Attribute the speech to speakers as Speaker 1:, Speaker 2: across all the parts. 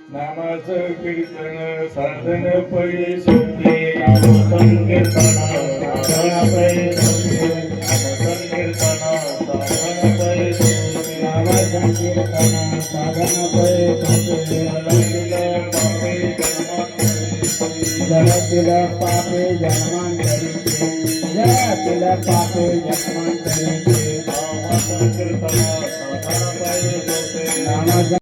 Speaker 1: नामाचं कीर्तन साधन पै सुखी नाम संकीर्तन साधन पै सुखी नाम संकीर्तन साधन पै सुखी नाम संकीर्तन साधन पै सुखी जगतिला पापे जन्मांतरी जगतिला पापे जन्मांतरी नाम संकीर्तन साधन पै सुखी नाम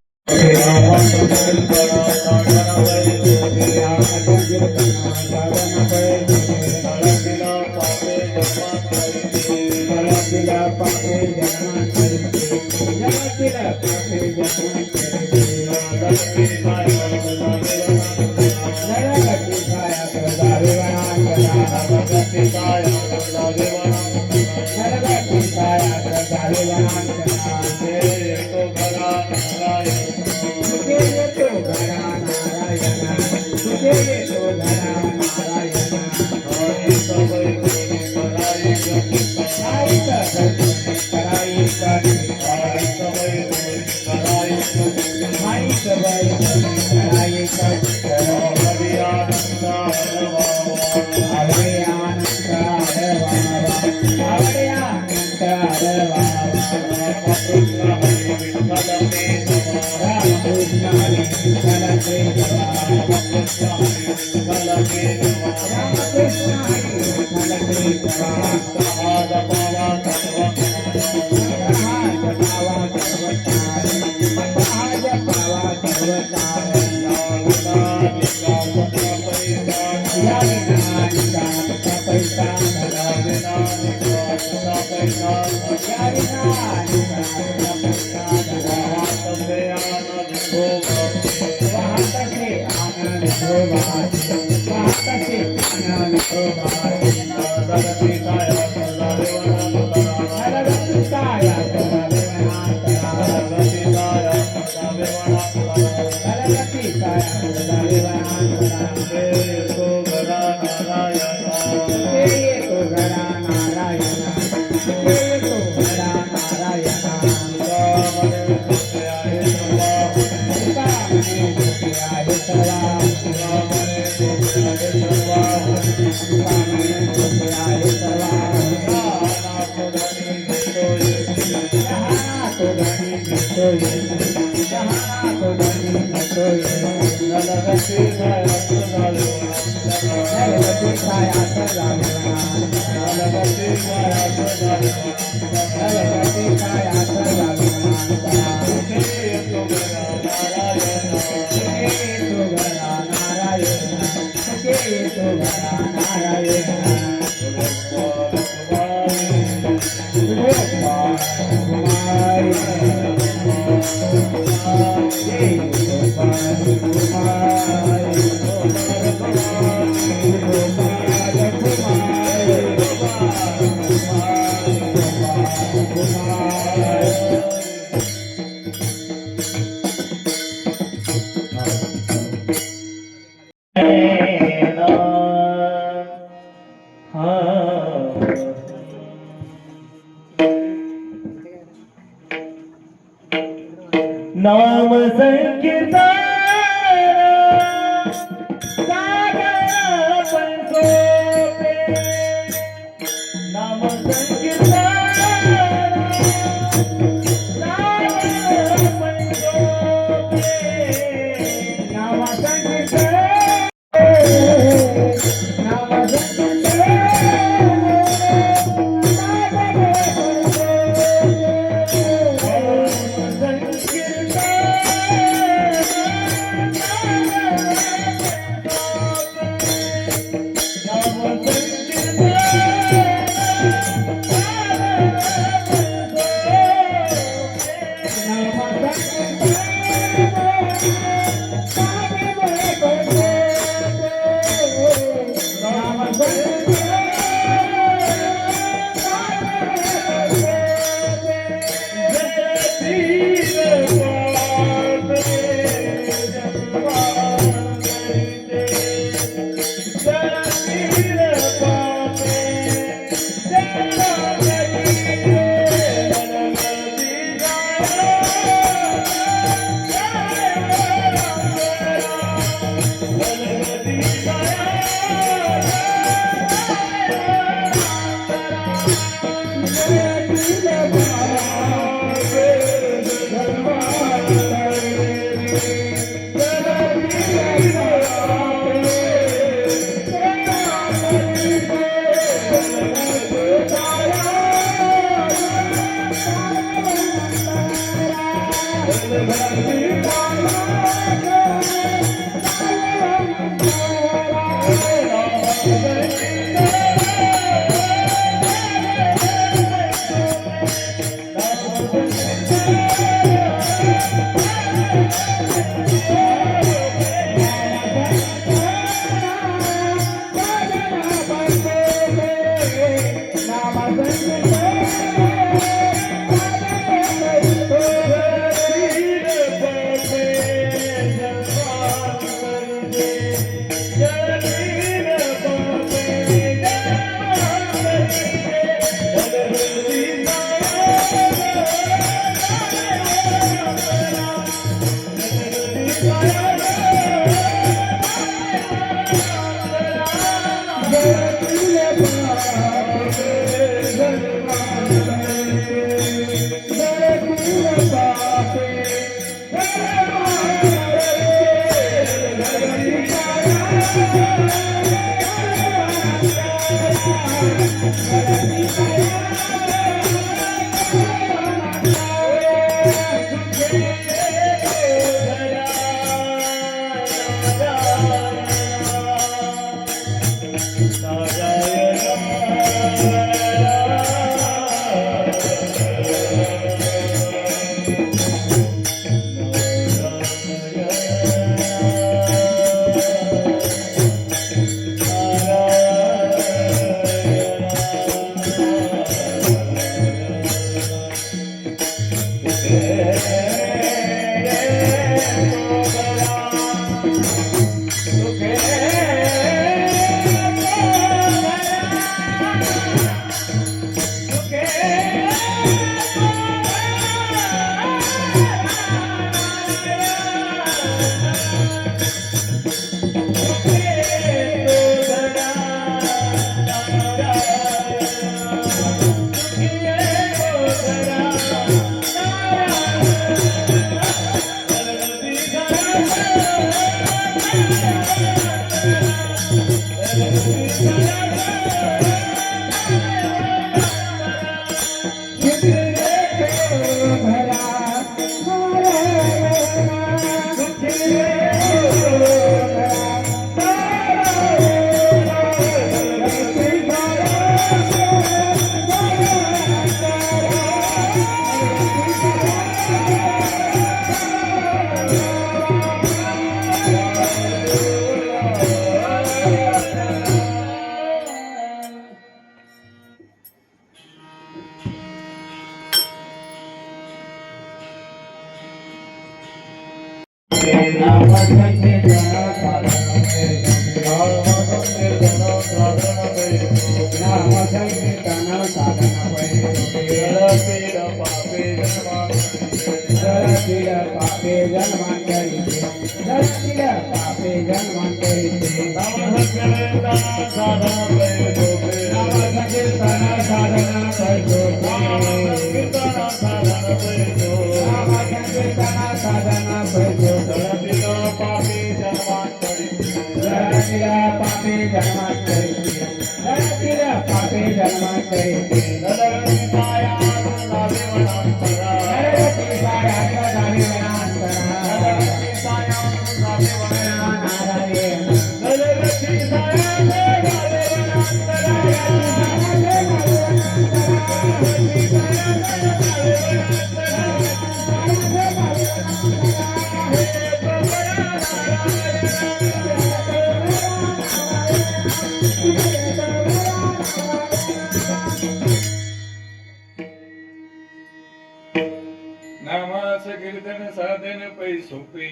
Speaker 1: नामाच कीर्तन साधन पै सोपे,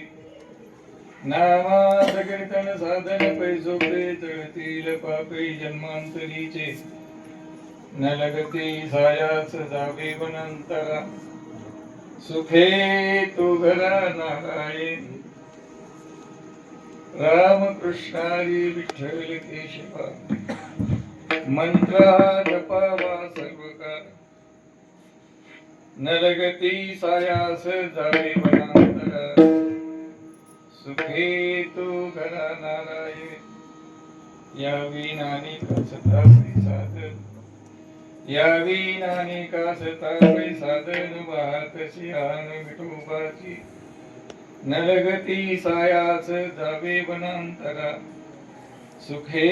Speaker 1: नामाच कीर्तन साधन पै सोपे, तळतील पापे जन्मांतरीचे, न लगती सायास जावे वनांतरा, सुखे तू घरा नारायण, राम कृष्णारी विठ्ठल केशवा, मंत्रा जपावा सर्वकाळ, न लगती सायास जावे वनांतरा, सुखे तू घरा नारायण, यावी नानिका सतापे साधन, यावी नानिका सतापे साधन, वाहतशी आन विठोबाची, न लगती सायास जावे वनांतरा, सुखे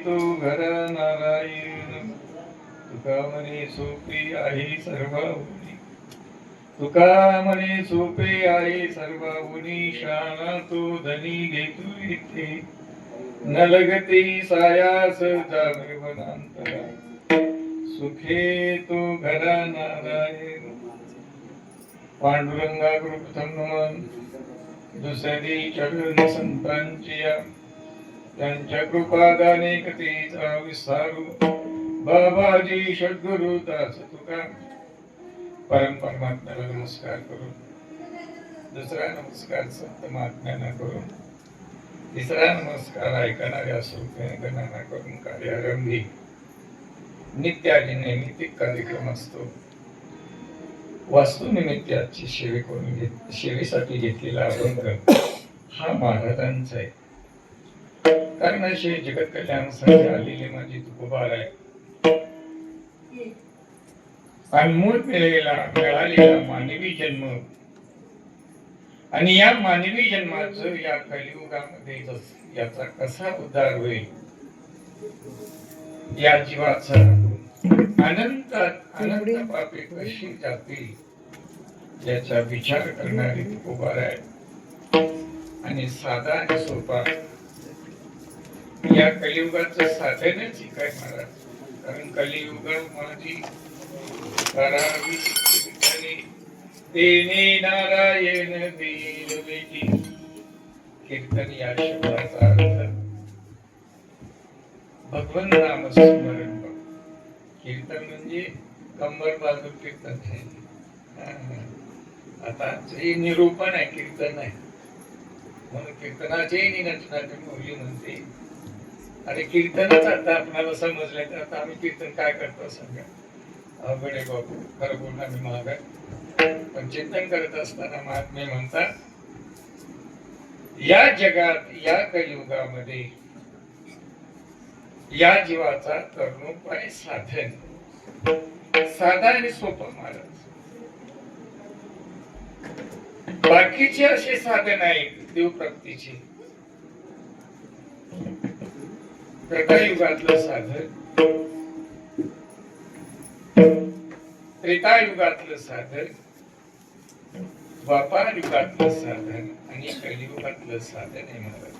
Speaker 1: तू घरा नारायण, तुका म्हणे सोपी आहे सर्वाहुनी, तुका म्हणे सोपे आहे सर्वाहुनी, शाना तो धनी घेतो इथे, न लगती सायास जावे वनांतरा, सुखे तू घरा नारायण. पांडुरंगा प्रथम नमन, दुसरी चरण संतांची, त्यांच्या कृपादाने कथेचा विस्तारू, बाबाजी सद्गुरु दास तुका. परमात्म्याला नमस्कार करून, दुसरा नमस्कार संत महात्म्यांना करून, तिसरा नमस्कार ऐकणाऱ्या श्रोत्यांना गणना करून कार्यारंभी नित्याची नैमित्तिक कार्यक्रम असतो. वास्तुनिमित्ताची सेवेसाठी घेतलेला अभंग हा महाराजांचा आहे. कारण असे जगत कल्याणासाठी आलेले माझे तुकोबार आहे. अनमोल मिळालेला मानवी जन्म आणि या मानवी जन्माचं या कलियुगामध्ये याचा कसा उद्धार होईल, या जीवाचा अनंत अनंत पापे कशी जातील याचा विचार करणारे तुकोबार आहे. आणि साधा आणि सोपा या कलियुगाचं साधनच ही काय महाराज. कारण कलियुग माझी करावी तेने नारायण देईल बेटी. कीर्तन या शब्दाचा अर्थ भगवंत नाम स्मरण. कीर्तन म्हणजे कंबर बाजू कीर्तन आहे. आता हे निरूपण आहे, कीर्तन आहे. म्हणून कीर्तनाचे निरंजनाची मौली म्हणते. आणि कीर्तनच आता आपल्याला समजलंय तर आता आम्ही कीर्तन काय करतो सांगा. अवघड आहे बाबू, खरं बोलणं मी महाग आहे. पण चिंतन करत असताना महात्मे म्हणतात, या जगात या कलियुगामध्ये या जीवाचा कर्णोपाय साधन साधा आणि सोपं महाराज. बाकीचे असे साधन आहे देवप्राप्तीचे. त्रेतायुगातलं साधन, त्रेतायुगातलं साधन, द्वापार युगातलं साधन आणि कलियुगातलं साधन आहे महाराज.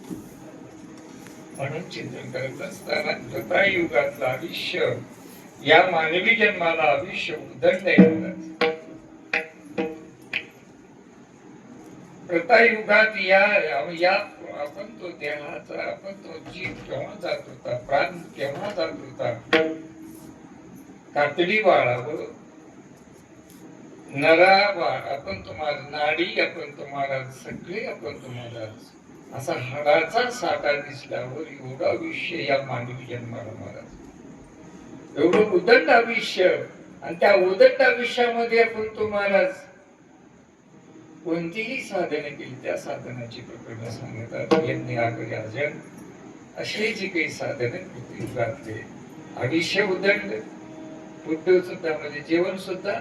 Speaker 1: म्हणून चिंतन करत असताना त्रेतायुगातलं आयुष्य या मानवी जन्माला आयुष्य उदंड आहे महाराज. त्रेतायुगात या आपण तो देहाचा, आपण तो जीव केव्हा जात होता, प्राण केव्हा जात होता, कातडी वाळावं नरा वाळ, आपण तुम्हाला नाडी, आपण तुम्हाला सगळे, आपण तुम्हाला असा हाडाचा साठा दिसल्यावर एवढं आयुष्य या मानवी जन्माला महाराज, एवढं उदंड आयुष्य, आणि त्या उदंड आयुष्यामध्ये आपण तो महाराज कोणतीही साधने केली त्या साधनाची प्रकरण सांगतात. यज्ञ यागराजन असे जे काही साधने पृथ्वीवरातले आयुष्य उदंड, उद्योग सुद्धा म्हणजे जेवण सुद्धा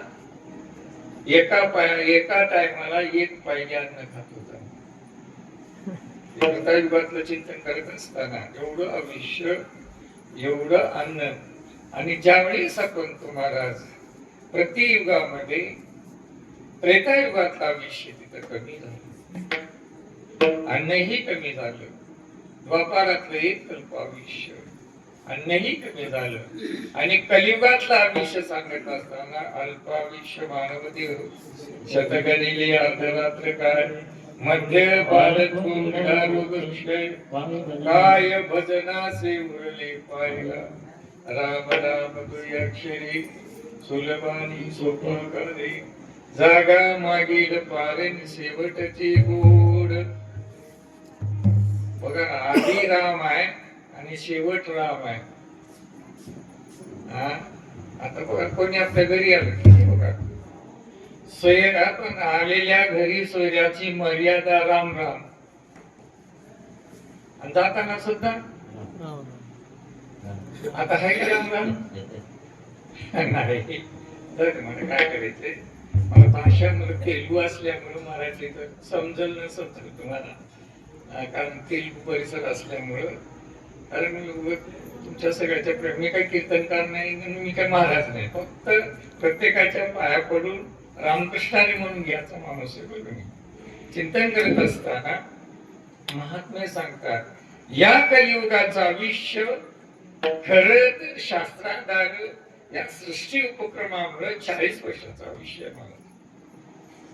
Speaker 1: एका टायमाला एक पाहिजे अन्न खात होता. युगातलं चिंतन करत असताना एवढं आयुष्य, एवढं अन्न, आणि ज्यावेळेस आपण तो महाराज प्रतियुगामध्ये त्रेतायुगातलं आयुष्य तिथं कमी झालं, अन्नही कमी झालं. द्वापारातलं एक कल्प आयुष्य, अन्नही कमी झालं. आणि कलियुगातलं आयुष्य सांगत असताना अल्पायुष्य मानवदेव शतकलिले अर्धरात्र काय मध्य बालक्षय काय भजनासे उरले पाहिला राम राम अक्षरी सुलभानी सोपा करे जागा मागील पारेन शेवटची गोड. बघा ना, आधी राम आहे आणि शेवट राम आहे. आता बघा कोणी आपल्या घरी आलं, बघा सोयरा पण आलेल्या घरी सोयऱ्याची मर्यादा राम राम, आणि जाताना सुद्धा आता आहे का राम राम नाही. तर मला काय करायचंय, मला भाषा मला तेलुगू असल्यामुळे मराठी तर समजल नसत तुम्हाला, कारण तेलुगू परिसर असल्यामुळं. कारण तुमच्या सगळ्याच्या मी काही कीर्तनकार नाही, मी काही महाराज नाही, फक्त प्रत्येकाच्या पाया पडून रामकृष्णाने म्हणून घ्यायचा माणूस आहे. बघ, चिंतन करत असताना महात्मे सांगतात, या कलियुगाचा आयुष्य खरं शास्त्राधार या सृष्टी उपक्रमामुळे 40 वर्षाचा आयुष्य मला.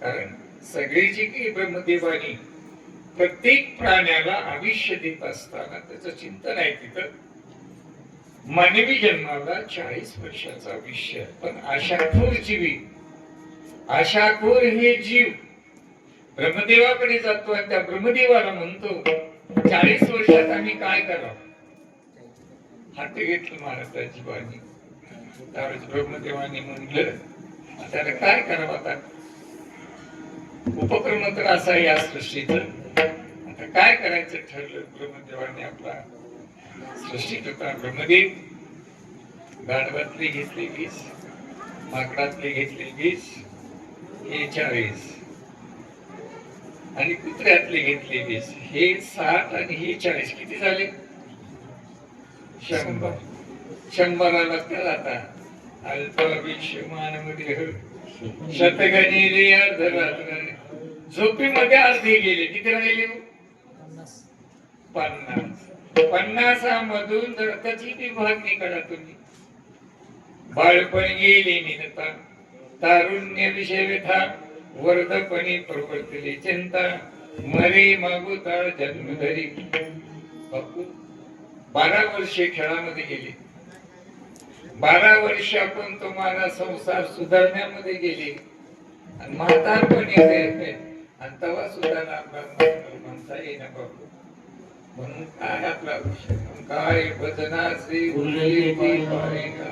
Speaker 1: कारण सगळी जी काही ब्रह्मदेवानी प्रत्येक प्राण्याला आयुष्य देत असताना त्याचं चिंतन आहे तिथं मानवी जन्माला 40 वर्षाचा आयुष्य. पण आशाखोर जीवी, आशाखोर हे जीव ब्रह्मदेवाकडे जातो आणि त्या ब्रह्मदेवाला म्हणतो 40 वर्षात आम्ही काय करावं. हात घेतलं महाराजांची बाणी. त्यावेळेस ब्रह्मदेवाने म्हणलं आता काय करावं. आता उपक्रम तर असा या सृष्टीच, आता काय करायचं ठरलं. ब्रह्मदेवाने आपला सृष्टीत होता ब्रह्मदेव गाढवातले घेतले 20, माकडातले घेतले 20, हे 40, आणि कुत्र्यातले घेतले 20, हे 60 आणि हे 40, किती झाले 100. 100 त्याला आता अल्पायुष्य मानवदेह शतगणी अर्धरात्र. झोपेमध्ये अर्धे गेले, किती राहिले 50. 50 मधून जर त्याची विभागणी करा तुम्ही. बाळपण गेले निनता, तारुण्य विषय व्यथा, वर्धपणी प्रवर्तले चिंता, मरे मागुता जन्मधरी. बापू 12 वर्षे खेळामध्ये गेले, 12 वर्ष आपण तुम्हाला संसार सुधारण्यामध्ये गेले, आणि म्हातारपण येते आणि तेव्हा सुद्धा म्हणता येईना बापू. म्हणून काय आपला विषय काय भजनाचे उरले पाहिला.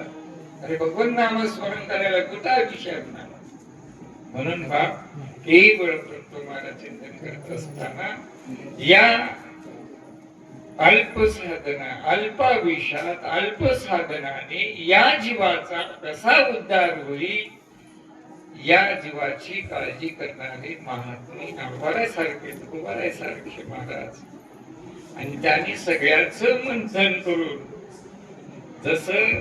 Speaker 1: अरे भगवान नाम स्मरण करायला कुठा विषय म्हणून बाप केवळ तुम्हाला चिंतन करत असताना या अल्प साधना, अल्पाविषात अल्प साधनाने या जीवाचा कसा उद्धार होईल या जीवाची काळजी करणारे महात्मे नावारायसारखे तुकोबारायसारखे महाराज. आणि त्यांनी सगळ्याच मंथन करून जसं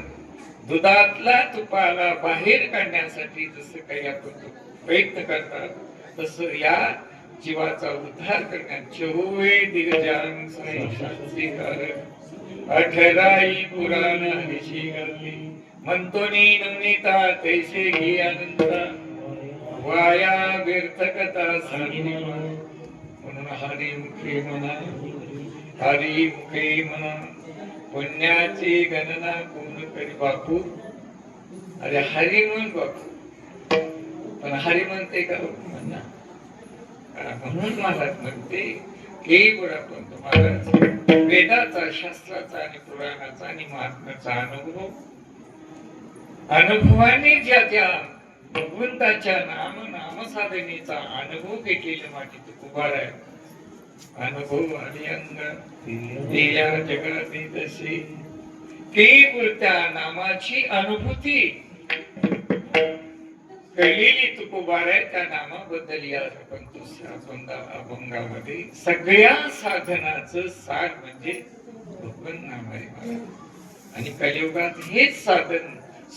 Speaker 1: दुधातला तुपाला बाहेर काढण्यासाठी जसं काही आपण प्रयत्न करतात, तसं या जीवाचा उद्धार करण्यात 24 दिग्जान अठराई पुराण हरिशी घातली म्हणतोनी नवनीता तैसे घे अनंता वाया व्यर्थकता सांगली. म्हणून हरिमुखे म्हणा, हरिमुखे म्हणा, पुण्याची गणना कोण करी बापू. अरे हरी म्हण बापू, पण हरी म्हणते का म्हणा. म्हणून महाराज म्हणते केवळ आपण तुम्हाला वेदाचा, शास्त्राचा आणि पुराणाचा आणि महात्म्याचा अनुभवाने ज्या त्या भगवंताच्या नामसाधनेचा अनुभव घेतलेल्या मातीत उभा आहे. अनुभव आणि अंग या जगात तसे केवळ त्या नामाची अनुभूती कळलेली तुकोबार आहे. त्या नामाबद्दल या अभंगामध्ये सगळ्या साधनाचं सार म्हणजे भगवंत नाम आहे. आणि कलियुगात हेच साधन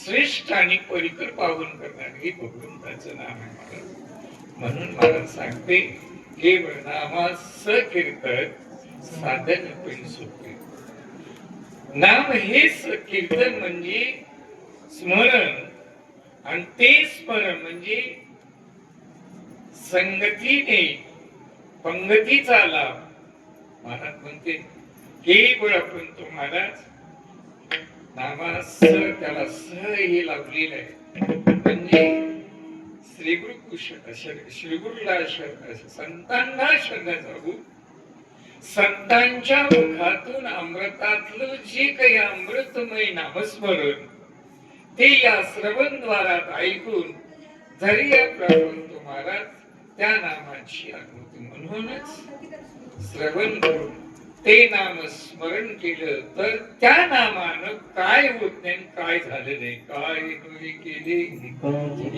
Speaker 1: श्रेष्ठ आणि परिकर पावन करणार हे भगवंताचं नाम आहे महाराज. म्हणून मला सांगते केवळ नामास कीर्तन साधन पण सोपे. नाम हेच कीर्तन म्हणजे स्मरण, आणि ते स्मरण म्हणजे संगतीने पंगतीचा लाभ. महाराज म्हणते केवळ आपण तो महाराज नामास त्याला स हे लावलेलं आहे. म्हणजे श्रीगुरुला संतांना शरण जाऊ. संतांच्या मुखातून अमृतातलं जे काही अमृतमय नामस्मरण ते या श्रवणद्वारात ऐकून जरी आपण तुम्हाला त्या नामाची अनुभूती म्हणूनच श्रवण करून ते नाम स्मरण केलं तर त्या नामानं काय होत नाही, काय झालं नाही. काय तुम्ही केले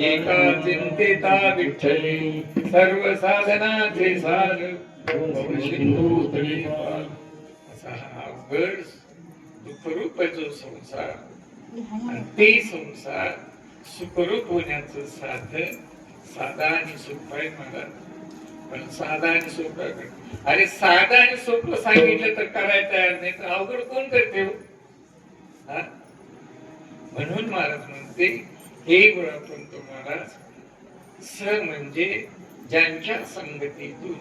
Speaker 1: एका चिंतेता विठ्ठले सर्व साधनाचे सार सिंधू तळी पाल. असा हा अवघड दुःखरूप जो संसार, आणि ते संसार सुखरूप होण्याचं साधन साधा आणि सोपं आहे मला. पण साधा आणि सोपं, अरे साधा आणि सोपं सांगितलं तर करायला तयार नाही, तर अवघड कोण करते हो? म्हणून महाराज म्हणते हे आपण तुम्हाला स म्हणजे ज्यांच्या संगतीतून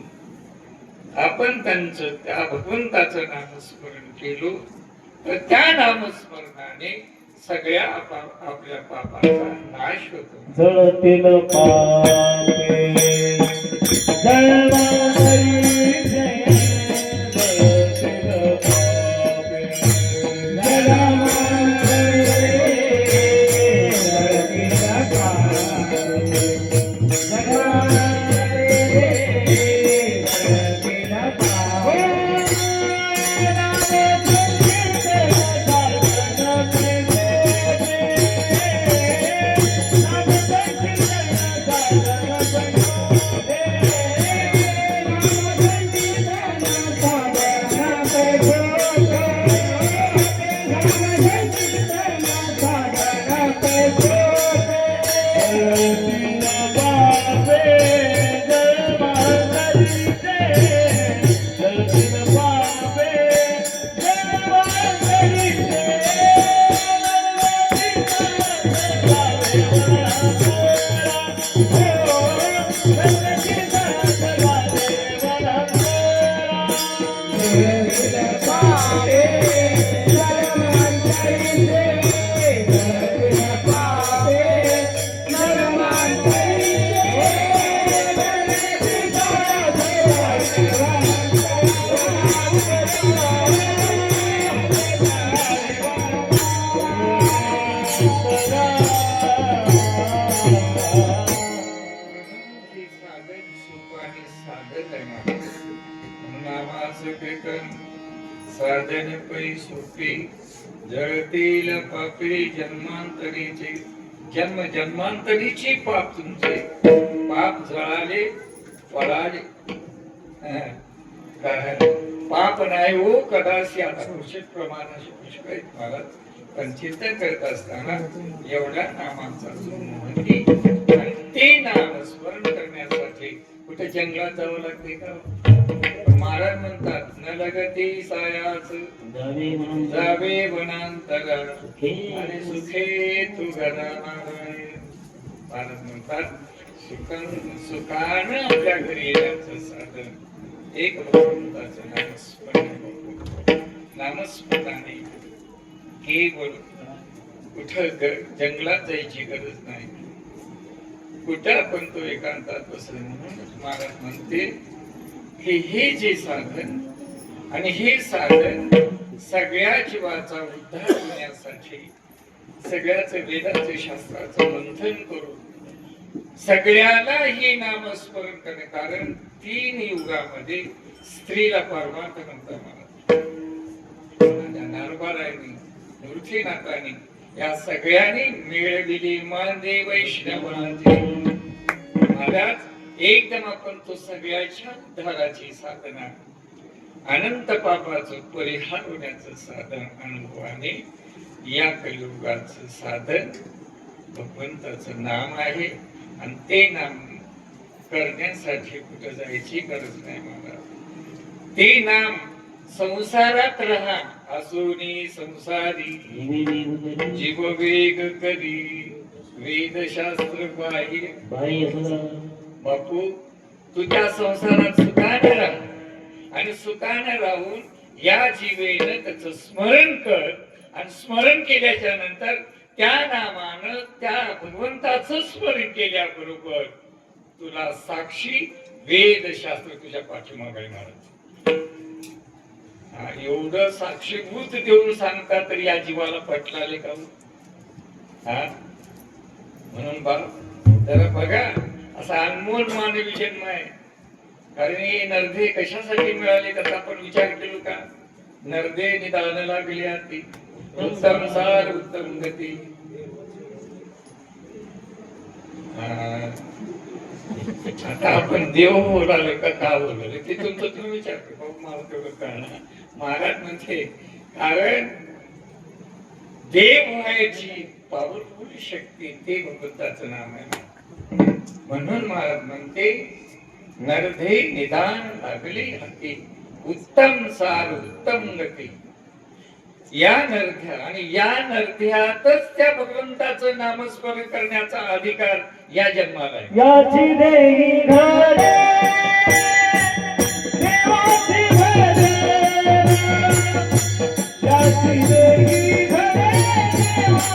Speaker 1: आपण त्यांचं त्या भगवंताचं नामस्मरण केलो तर त्या नामस्मरणाने सगळ्या आपल्या पापाचा नाश होतो.
Speaker 2: जळतील पापे जळवाई जय जळतील पापे जळवाई जळतील
Speaker 1: साधन पै सोपे जळतील पापे जन्मांतरीचे. जन्मांतरीचे पाप तुमचे पाप जळाले पळाले. पाप नाही हो कदाचित आता पुरुषित प्रमाणाशी पुष्कळ महाराज. पण चिंतन करत असताना एवढ्या नामांचा आणि ते नाम स्मरण करण्यासाठी कुठे जंगलात जावं लागते का? महाराज म्हणतात न लगती सायाच जावे वनांतरा आणि सुखे तू घरामध्ये. महाराज म्हणतात सुखानं आपल्या घरी येण्याचं साधन एक भगवंताचं नामस्मरणाने केवळ कुठं जंगलात जायची गरज नाही, कुठं आपण तो एकांतात बसले. म्हणून महाराज म्हणते की हे जे साधन आणि हे साधन सगळ्या जीवाचा उद्धार होण्यासाठी सगळ्याच वेदाचे शास्त्राचं मंथन करून सगळ्याला हे नामस्मरण करणे. कारण 3 युगामध्ये स्त्रीला परमार्थ म्हणता मला नारबारायनी मूर्तीनाथांनी या सगळ्यांनी मिळविली मानदे वैष्णवांचे. महाराज एकदम आपण तो सगळ्याच्या उद्धाराची साधना अनंत पापाचं परिहार होण्याचं साधन अनुभवाने या कलियुगाचं साधन भगवंताचं नाम आहे. आणि ते नाम करण्यासाठी कुठं जायची गरज नाही महाराज. ते नाम संसारात राहा असोनी संसारी जीव वेग करी वेदशास्त्र बाह्य. बापू तुझ्या संसारात सुखाने राहा आणि सुखाने राहून या जीवेनं त्याचं स्मरण कर. आणि स्मरण केल्याच्या नंतर त्या नामानं त्या भगवंताचं स्मरण केल्याबरोबर तुला साक्षी वेदशास्त्र तुझ्या पाठीमागे महाराज. एवढं साक्षीभूत देऊन सांगता तरी या जीवाला पटलाले का? म्हणून जरा बघा असा अनमोल मानवी जन्म आहे. कारण हे नरदे कशासाठी मिळाले त्याचा आपण विचार केलो का? नरदे निदान लागले आती उत्तम सार उत्तम गती. आता आपण देव बोलाले का बोलाले ते तुमचं तुम्ही विचार करा. मला तेवढं कळणार. महाराज म्हणते कारण देव व्हायची पॉवरफुल शक्ती ते भगवंताचं नाम आहे. म्हणून महाराज म्हणते नरधे निदान लागले हाती उत्तम सार उत्तम गती. या नरध्या आणि या नरध्यातच त्या भगवंताचं नामस्मरण करण्याचा अधिकार या जन्माला आहे.
Speaker 2: याची देही घडे देवाची भजे. याची देही घडे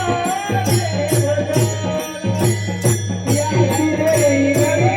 Speaker 2: देवाची भजे. याची देही घडे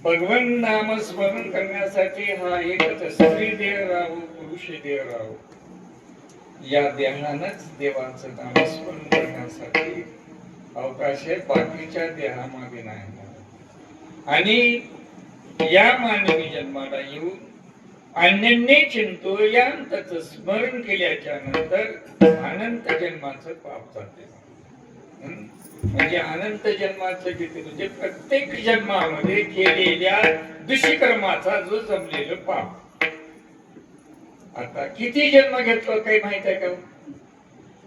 Speaker 1: भगवन नाम स्मरण करण्यासाठी हा एकच स्त्री देह राहो पुरुष देह राहो. या देहानच देवाचं नामस्मरण करण्यासाठी अवकाश आहे. बाकीच्या देहामध्ये नाही. आणि या मानवी जन्माला येऊन अन्यन्ने चिंतोयांतच स्मरण केल्याच्या नंतर अनंत जन्माचं पाप जाते. म्हणजे अनंत जन्माचं किती म्हणजे प्रत्येक जन्मामध्ये केलेल्या दुष्कर्माचा जो जमलेलं पाप. आता किती जन्म घेतलो काही माहित आहे का?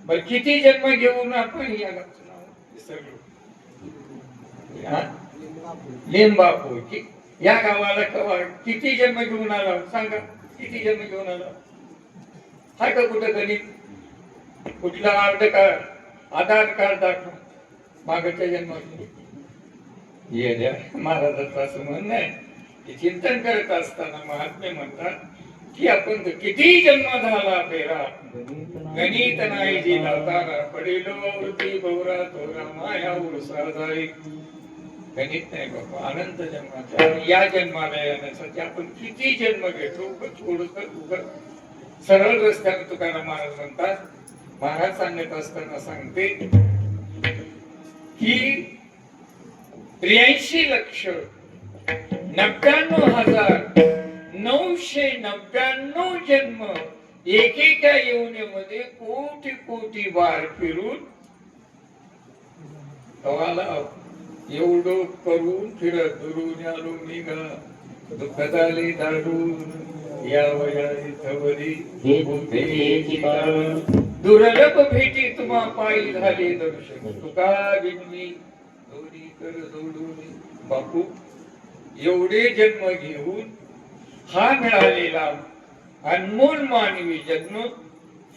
Speaker 1: बर किती जन्म घेऊन आपण या गावचं नाव विसरलो. हा? लिंबापूर या गावाला किती जन्म घेऊन आला सांगा, किती जन्म घेऊन आला? हाय का कुठं गणित? कुठला आधार कार्ड दाखव मागच्या जन्मात. येड्या महाराजाचं असं म्हणणं आहे की चिंतन करत असताना महात्मे म्हणतात की आपण किती जन्म झाला फेरा गणित नाही जी लावताना पडेलो वृत्ती गौरा तोरा माया उरसा जाई. गणित नाही बाबा, अनंत जन्माच्या या जन्माला येण्यासाठी आपण किती जन्म घेतो. सरळ रस्त्याने तुकाराम महाराज म्हणतात, महाराज सांगत असताना सांगते की 83,99,999 जन्म एकेका येवण्यामध्ये कोटी कोटी बार फिरून गावाला एवढं करून फिरत दुरून आलो निघा दुःख झाले दाडून या वयाची थवरी दुर्लभ भेटी तुम्हा पायी झाले दर्शन तुका बिनवी दोरी कर जोडून. बापू एवढे जन्म घेऊन हा मिळालेला अनमोल मानवी जन्म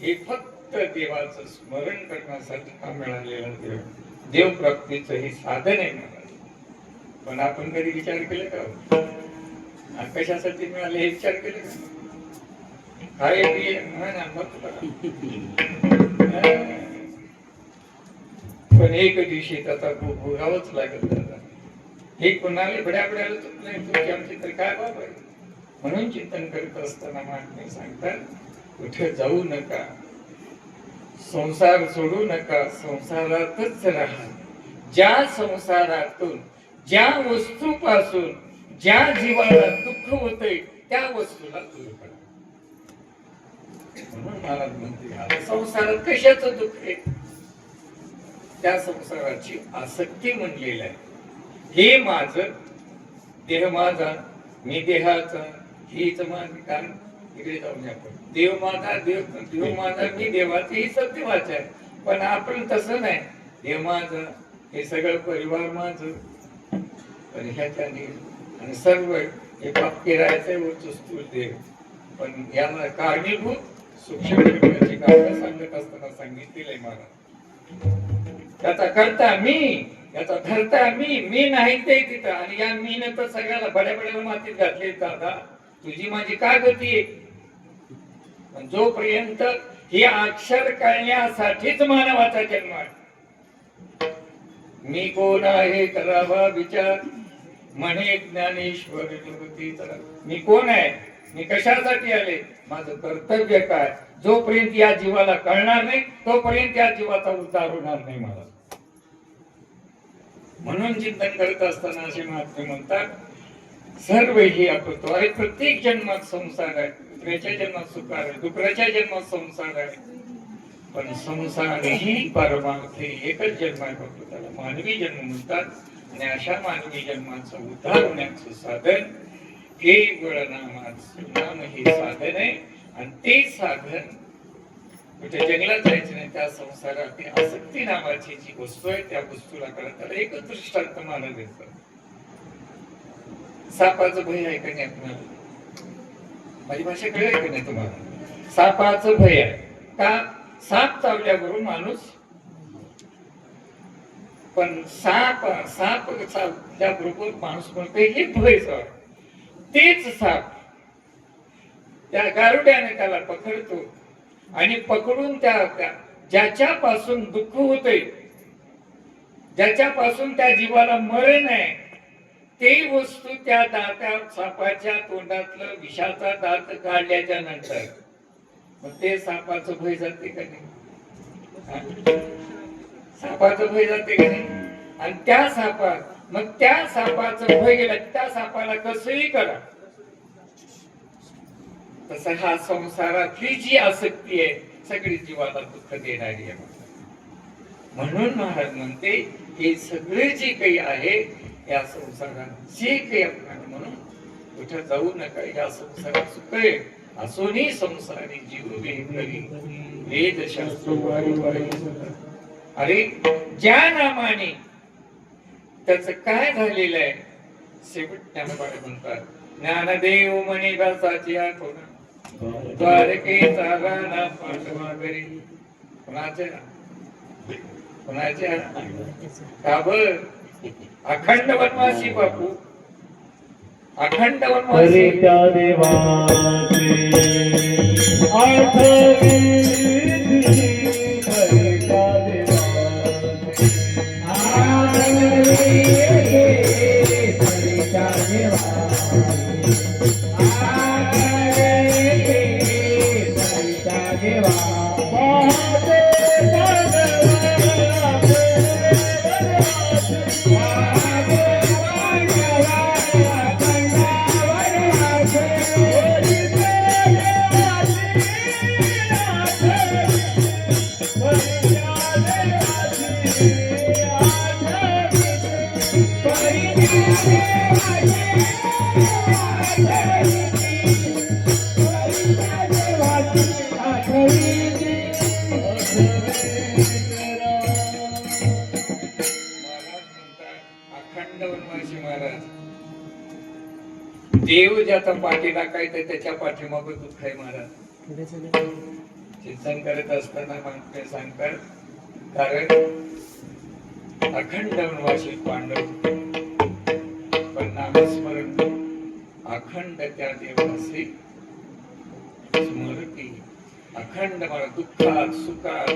Speaker 1: हे फक्त देवाचं स्मरण करण्यासाठी हा मिळालेला देव प्राप्तीचं हे साधन आहे महाराज. पण आपण कधी विचार केला का कशासाठी मिळाले हे विचार केले का? काय पण एक दिवशी त्याचा भोगावंच लागत दादा. हे कोणाला बड्याबड्याला चुक नाही तुमची आमची तर काय बाब आहे. म्हणून चिंतन करत असताना महात्मे सांगतात कुठे जाऊ नका, संसार सोडू नका, संसारातच राहा. ज्या संसारातून ज्या वस्तूपासून ज्या जीवाला दुःख होतंय त्या वस्तूला दूर करा. म्हणून महाराज म्हणते संसारात कशाचं दुःख आहे? त्या संसाराची आसक्ती म्हणलेलं आहे. हे माझं, देह माझा, मी देहाचा, हीच माझी. कारण इकडे जाऊन आपण देव माझा, देव माझा, मी देवाचा, ही सत्यवाच आहे. पण आपण तसं नाही. देव माझा, हे सगळं परिवार माझं. पण ह्याच्याने आणि सर्व हे वाक्य राहायचं स्थूल देव. पण याला कारणीभूत सूक्ष्म देवाची कारण सांगत असताना सांगितलेलं आहे महाराज. त्याचा करता मी, याचा धरता मी नाही ते तिथं. आणि या मीनं तर सगळ्याला बड्या बड्या मातीत घातले. दादा तुझी माझी काय गती आहे? पण जोपर्यंत हे अक्षर कळण्यासाठीच मानवाचा जन्म आहे. मी कोण आहे करावा विचार म्हणे ज्ञानेश्वर मी कोण आहे, मी कशासाठी आले, माझं कर्तव्य काय. जोपर्यंत या जीवाला कळणार नाही तोपर्यंत या जीवाचा उद्धार होणार नाही मला. म्हणून चिंतन करत असताना असे महात्मे म्हणतात सर्व हे अपत्व आहे. प्रत्येक जन्मात संसार आहे. दुसऱ्याच्या जन्मात सुख आहे, दुसऱ्याच्या जन्मात संसार आहे. पण संसार ही परमार्थ एकच जन्म आहे. फक्त त्याला मानवी जन्म म्हणतात. आणि अशा मानवी जन्माचं उद्धार होण्याचं साधन केवळ नाम हे साधन आहे. आणि ते साधन कुठे जंगलात जायचं नाही. त्या संसारात आसक्ती नावाची जी वस्तू आहे त्या वस्तूला कळत. त्याला एकच दृष्टांत मानलं देतं. सापाचं भय आहे का नाही आपल्याला? माझी भाषा कळेल का नाही तुम्हाला? सापाचं भय आहे का? साप चावल्याबरोबर माणूस, पण साप चावल्याबरोबर माणूस म्हणतो हे भय. तेच साप त्या गारुड्याने त्याला पकडतो आणि पकडून त्या ज्याच्यापासून दुःख होते, ज्याच्यापासून त्या जीवाला मरण आहे, ते वस्तू त्या दात्या सापाच्या तोंडातलं विषाचा दात काढल्याच्या नंतर मग ते सापाचं भय जाते का नाही? सापाचं भय जाते का नाही? आणि त्या सापाचं भय गेला, त्या सापाला कसंही करा. तसं हा संसारातली जी आसक्ती आहे सगळी जीवाला दुःख देणारी आहे. म्हणून महाराज म्हणते हे सगळे जे काही आहे या संसारात जे काही आपल्याला, म्हणून कुठे जाऊ नका. या संसारात सुख आहे असोनी संसारी जीव वेदरी वेद शास्त्र वारी. अरे ज्या नामाने त्याच काय झालेलं आहे शेवट ज्ञानोबाने म्हणतात, ज्ञानदेव म्हणे दासाची आठवण द्वारकेचा राणा पाठवा करी. कोणाच्या कोणाच्या का बर अखंड वनवासी बापू, अखंड वनवासी.
Speaker 2: त्या देवाचे आठवी त्या देवाचे आठवी त्या
Speaker 1: अखंड वनवासी महाराज. देव ज्याचा पाठी राखायचा त्याच्या पाठीमाग दुःख आहे महाराज. चिंतन करत असताना माणसे सांगतात, कारण अखंड वनवासी पांडव पण नामस्मरण अखंड त्या देवाचे स्मरती. अखंड मला दुःखात सुखात,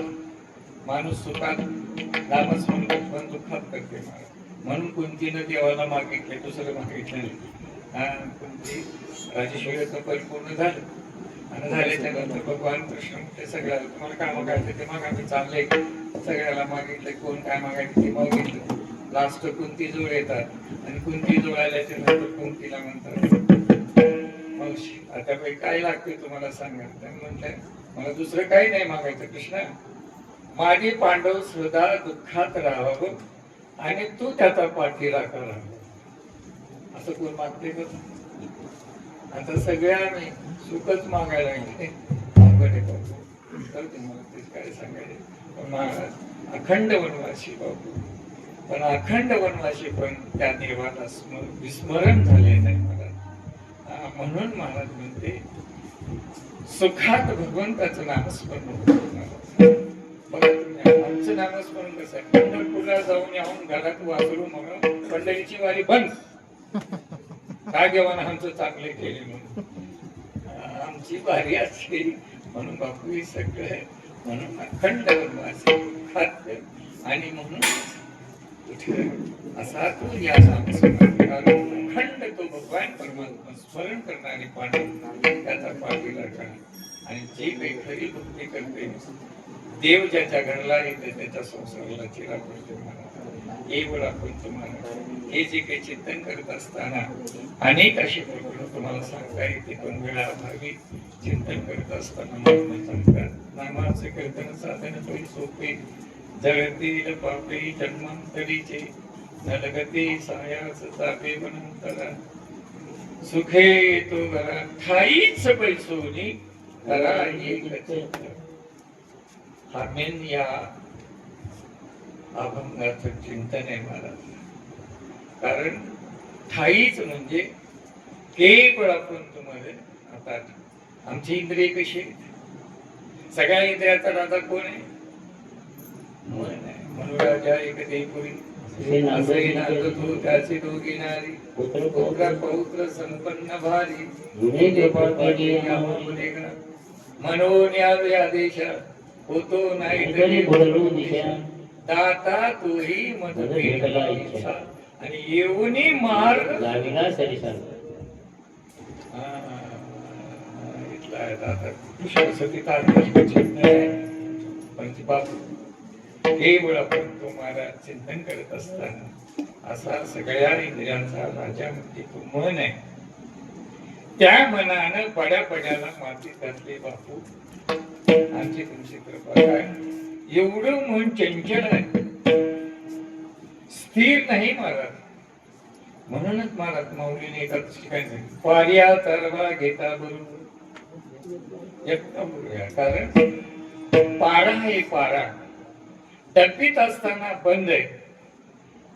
Speaker 1: माणूस सुखात नामस्मरण पण दुःखात करते मला. म्हणून कुंतीनं देवाला मागितले, दुसरं मागितलं नाही. कुंती राजेश्वरीचं परिपूर्ण झालं आणि झाल्याच्या नंतर भगवान कृष्ण ते सगळ्याला तुम्हाला काय मागायचं ते मागा, मी चाललंय सगळ्याला मागितलं. कोण काय मागायचं ते मागितलं. लास्ट कुंती जोड येतात आणि कुंती जोड आल्याच्या नंतर कुंतीला म्हणतात, मावशी आता काय लागते तुम्हाला सांगा. म्हटलं मला दुसरं काही नाही मागायचं कृष्ण, माझे पांडव सदा दुःखात राहावं आणि तू त्याचा पाठीराखा राहावं. असं कोण मागते का? आता सगळ्या आम्ही सुखच मागायला लागले. तर तुम्हाला तेच काय सांगायचे. महाराज अखंड वनवासी बाबू, पण अखंड वनवासी पण त्या देवाला विस्मरण झाले नाही महाराज. म्हणून महाराज म्हणते सुखात भगवंताचं नामस्मरण. बघा तुम्ही आमचं नामस्मरण कसं आहे, पंढरपूरला जाऊन येऊन घरात वाजरू म्हणून पंढरीची वारी बंद. काय देवानं आमचं चांगले केले म्हणून आमची वारी असली म्हणून बापू हे सगळं आहे. म्हणून अखंड वनवासी खाद्य आणि म्हणून असा तो या नामस्मरण अखंड तो भगवान परमात्मा स्मरण करणारे पांडव त्याचा पाठीला करा. आणि जे काही खरी भक्ती करते देव ज्याच्या घरला येते त्याच्या संसाराला चिरा पडते महाराज. एवढं आपण तुम्हाला हे जे काही चिंतन करत असताना अनेक अशी प्रकरण तुम्हाला सांगता येते, पण वेळाभावी चिंतन करत असताना महात्मा सांगतात नामाचे कीर्तन साधन पै सोपे जगतील पापे जन्मांतरीचे नलगते सायास तापे वनंतरा सुखे तो घरा ठाईच पैसोनी घरा एक चित्त. हा मेन या अभंगाचं चिंतन आहे महाराज. कारण ठाईच म्हणजे केवळ आपण तुम्हाला आता आमची इंद्रिय कशी आहेत, सगळ्या इंद्रियाचा राजा कोण आहे? मन आहे. म्हणून राजा एक देवपुरी असे नांद तू त्याचे दोघी नारी पुत्र पौत्र संपन्न भारी मनोन्यावे आदेश होतो नाही तरी दाता तोही मत भेटला आणि येऊनी मार्ग
Speaker 2: लाविला सरिसा.
Speaker 1: इथला दाता सरस्वती पण बापू केवळ आपण तुम्हाला चिंतन करत असताना असा सगळ्या इंद्रियांचा राजा म्हणजे तो मन आहे. त्या मनानं पड्या पड्याला मातीत घातले बापू. आमची तुमची कृपा काय, एवढं मन चंचल आहे, स्थिर नाही महाराज. म्हणूनच महाराज माऊलीने एका ठिकाणी पार्या तरवा घेता बरोबर यत्न करूया. कारण पारा हे पारा डब्बीत असताना बंद आहे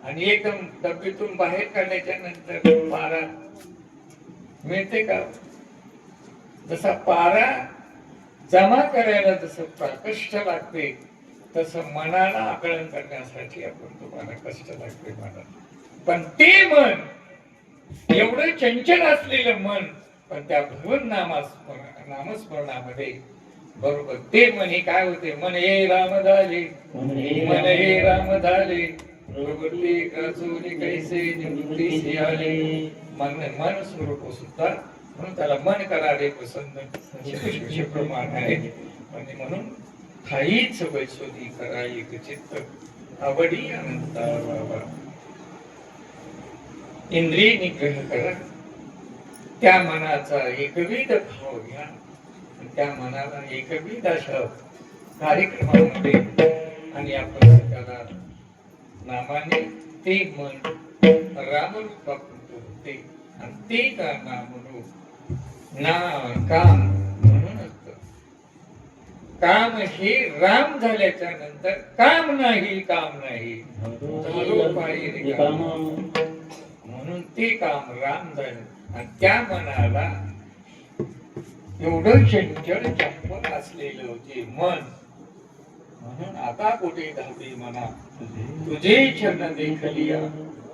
Speaker 1: आणि एकदम डब्बीतून बाहेर काढल्याच्या नंतर पारा मिळते का? जसा पारा जमा करायला जसं कष्ट लागते तसं मनाला आकलन करण्यासाठी आपण तुम्हाला कष्ट लागते मनाला. पण ते मन एवढं चंचल असलेलं मन पण त्या भगवत नामस्मरणामध्ये बरोबर ते मन हे काय होते? मन हे राम झाले, मन हे राम झाले, प्रवृत्ती गाजवली कैसे निवृत्तीसी आले. मन स्वरूप सुद्धा म्हणून त्याला मन करावे पसंत प्रमाण आहे. म्हणजे म्हणून काहीच वैसोदी करा एक चित्त आवडी अनंता बाबा. इंद्रिय निग्रह करा, त्या मनाचा एकविध भाव घ्या, त्या मनाला एकविध अशा कार्यक्रमामध्ये आणि आपण त्याला नामाने ते मन रामरूपात होते आणि ते का नामरूप ना काम म्हणून असतं. काम हे राम झाल्याच्या नंतर काम नाही, काम नाही झालो पाहिजे काम. म्हणून ते काम राम झालं आणि त्या मनाला एवढं चंचल चंपल असलेलं जे मन. म्हणून आता कुठे धावते मना तुझे चरण देखलिया,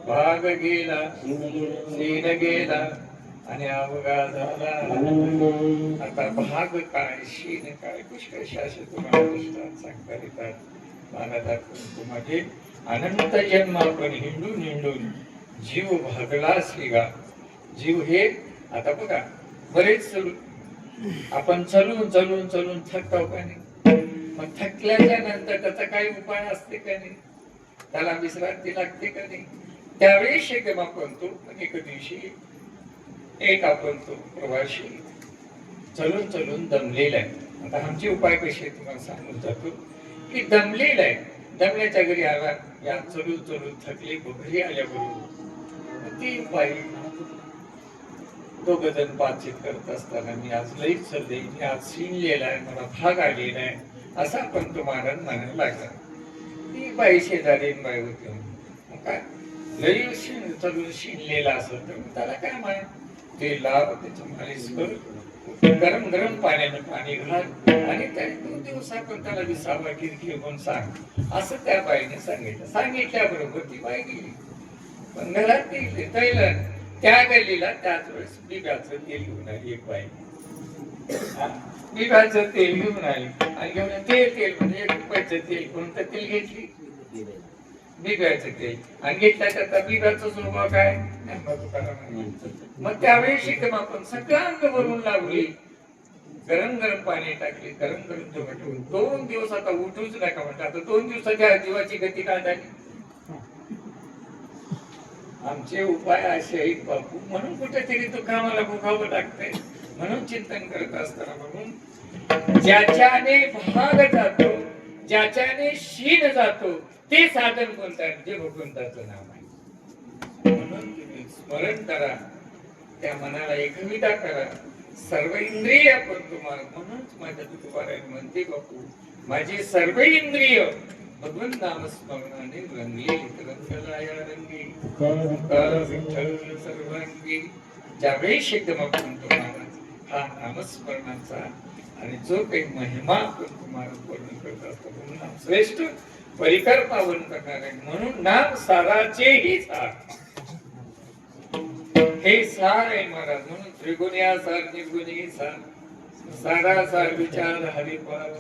Speaker 1: भाग गेला सीन गेला आणि अवघा झाला. आता भाग काय शीन काय पुष्कळ शास्त्र तुम्हाला पुस्तकात सांगता येतात. मला दाखवून तुम्हाला अनंत जन्म आपण हिंडून हिंडून जीव भागला श्रीगा. जीव हे आता बघा बरेच आपण चलून चलून चलून थकतो का नाही? मग थकल्याच्या नंतर त्याचा काही उपाय असते का नाही? त्याला विश्रांती लागते का नाही? त्यावेळेस एकदम आपण तो एक दिवशी एक आपण तो प्रवासी चलून चलून दमलेला आहे. आता आमचे उपाय कसे तुम्हाला सांगून जातो की दमलेला आहे. दमल्याच्या घरी आला, या चलून चलून थकले, घरी आल्याबरोबर ती बाई दोघ जण बातचीत करत असताना मी आज लईच चालले, मी आज शिनलेला आहे, मला भाग आलेला आहे असं आपण तुम्हाला म्हणायला लागला. ती बाई शेजारी बाई होती. काय लई चलून शिनलेला असत तर त्याला काय म्हण ते लाव, त्याची मालिश कर, गरम गरम पाण्यानं पाणी घाल आणि त्या 2 दिवस आपण त्याला विसावा किरकिर म्हणून सांग असं त्या बाईने सांगितलं. सांगितल्याबरोबर ती बाई गेली. पण घरात गेली त्या गल्लीला त्याच वेळेस बिब्याचं तेल घेऊन आली एक बाई. बिब्याचं तेल घेऊन आली आणि घेऊन तेल म्हणजे 1 रुपयाचं तेल कोणतं तेल घेतली? बिब्याचं तेल. आणि घेतल्या त्याचा बिब्याचा स्वभाव काय? मग त्यावेळेस आपण सगळं अंग भरून लावली, गरम गरम पाणी टाकली, गरम गरम ठेवून 2 दिवस आता उठूच नका म्हणतात. आता 2 दिवसाच्या जीवाची गती काय झाली? आमचे उपाय असे आहेत बापू. म्हणून कुठेतरी तो कामाला भोगावं लागतंय. म्हणून चिंतन करत असताना म्हणून ज्याच्याने भाग जातो, ज्याच्याने शीन जातो ते साधन कोणतं आहे? जे भगवंताचं नाव आहे. म्हणून तुम्ही स्मरण करा, त्या मनाला एकविधा करा, सर्व इंद्रिय आपण तुम्हाला. म्हणूनच माझ्या तुकाराम म्हणते बापू माझी सर्व इंद्रिय भगवंत नामस्मरणाने रंगली. रंगलाया रंगी विठ्ठल सर्वांगी. ज्यावेळेस एकदम आपण तुम्हाला हा नामस्मरणाचा आणि जो काही महिमा आपण तुम्हाला वर्णन करत असतो म्हणून नाम श्रेष्ठ परिकर पावन करणार आहे. म्हणून नाम साराचेही सार. हे सार आहे महाराज. म्हणून त्रिगुण्या सार निर्गुणी सार, सारा सार विचार हरिपार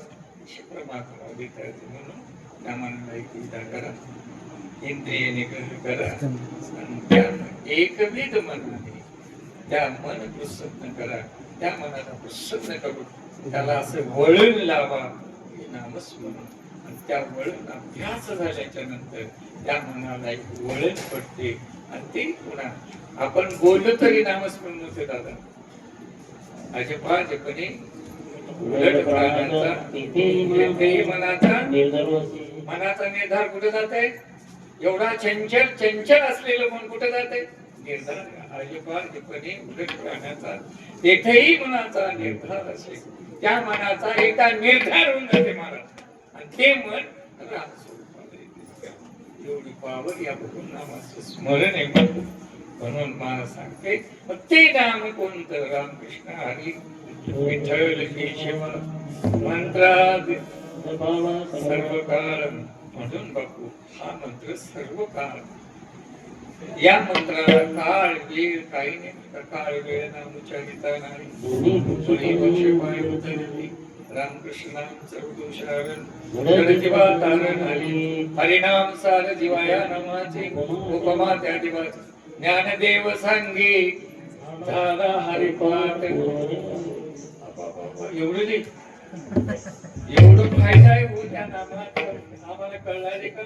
Speaker 1: परमात्मा विचारते. म्हणून नामांना एकविधा करा, इंद्रिय निग्रह करा, एकविध मनाने त्या मन प्रसन्न करा. त्या मनाला प्रसन्न करून त्याला असं वळण लावा नामस्मरण. आणि त्या वळण अभ्यास झाल्याच्या नंतर त्या मनाला एक वळण पडते आणि ते पुन्हा आपण बोललो तरी नामस्मरण होते दादा. अजपाजपणे उलट प्राणांचा मनाचा निर्धार कुठे जात आहे? एवढा चंचल असलेलं मन कुठे जात आहे? निर्धार अजिबातपणे उलट राहण्याचा तेथेही मनाचा निर्धार असेल, त्या मनाचा एकदा निर्धार होऊन जाते महाराज, आणि ते मन राम स्वरूपाला येते. एवढी पावर या बघून नामाचं स्मरण आहे म्हणून मला सांगते. मग ते नाम कोणतं? रामकृष्ण हरी विठ्ठल केशव मंत्रात सर्व काळ, म्हणून बापू हा मंत्र सर्व काळ. या मंत्राला काळ वेळ काही नाही. काळ वेळ नाम उच्चारिता नाही. दोन्ही वर्ष पाय उतरली. रामकृष्ण सर्वदोषारण जीवा तारण आली. हरिनाम सार जीवाया नामाचे उपमा त्या दिवाचे. ज्ञानदेव सांगे झाला हरिपाठ. एवढं एवढं फायदा आहे हो त्या नामात. आम्हाला कळणार आहे का?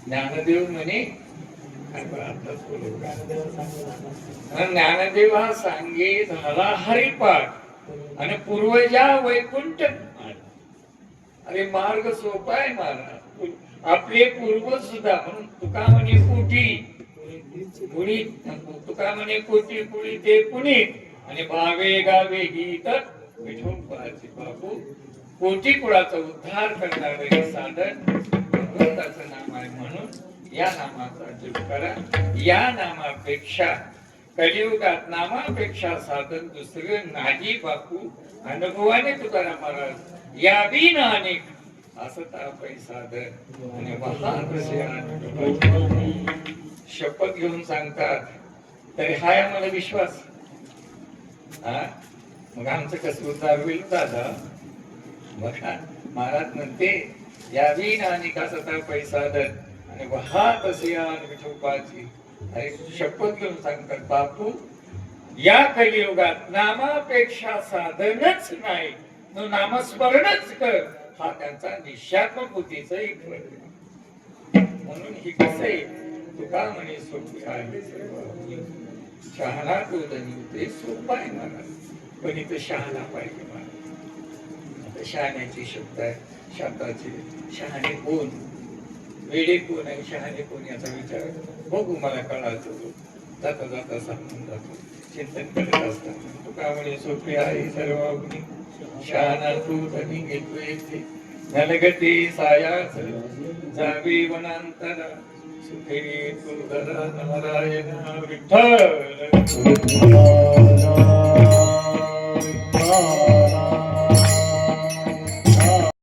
Speaker 1: ज्ञानदेव म्हणे ज्ञानदेव हा सांगे झाला हरिपाठ आणि पूर्वजा वैकुंठ. अरे मार्ग सोपा आहे महाराज. आपले पूर्वज सुद्धा, म्हणून तुका म्हणे कोटी पुढी, तुका म्हणे कोटी पुढी ते पुणे, आणि बावे गावे गीत विठोबाचे. बाबू कोटी कुळाचा उद्धार करणारे साधन भगवंताचं नाम आहे. म्हणून या नामाचा जप करा. या नामापेक्षा कलियुगात नामापेक्षा साधन दुसरं नाही बापू. अनुभवाने तुकाराम महाराज या बिन अनेक असं तापय साधन, आणि शपथ घेऊन सांगतात. तरी हाय आम्हाला विश्वास. मग आमचं कसं उद्धार होईल दादा? बघा महाराज म्हणते या बिन अनेक असं तापय साधन, आणि वाहत असे विठोबाची. अरे शपथ घेऊन सांगतात बापू या कलियुगात नामापेक्षा साधनच नाही, नामस्मरणच कर. हा त्यांचा निश्चात्मक बुद्धीचा एक फळ. म्हणून ही कसं आहे, तुका म्हणे सोपी आहे शहाणा तो ते सोपा आहे महाराज, पण इथं शहाणा पाहिजे महाराज. आता शहाण्याचे शब्द आहे, शब्दाचे शहाणे कोण, वेडे कोण आहे, शहाणे कोण याचा विचार बघू मला कळायचं. जाता जाता सांगून जातो, चिंतन करत असताना तुका म्हणे सोपी आहे सर्व अग्नी शहाणा तू धनी घेतो येथे. नलगती सायाच जावी वनांतरा सुखे तू धरा नारायण विठ्ठल.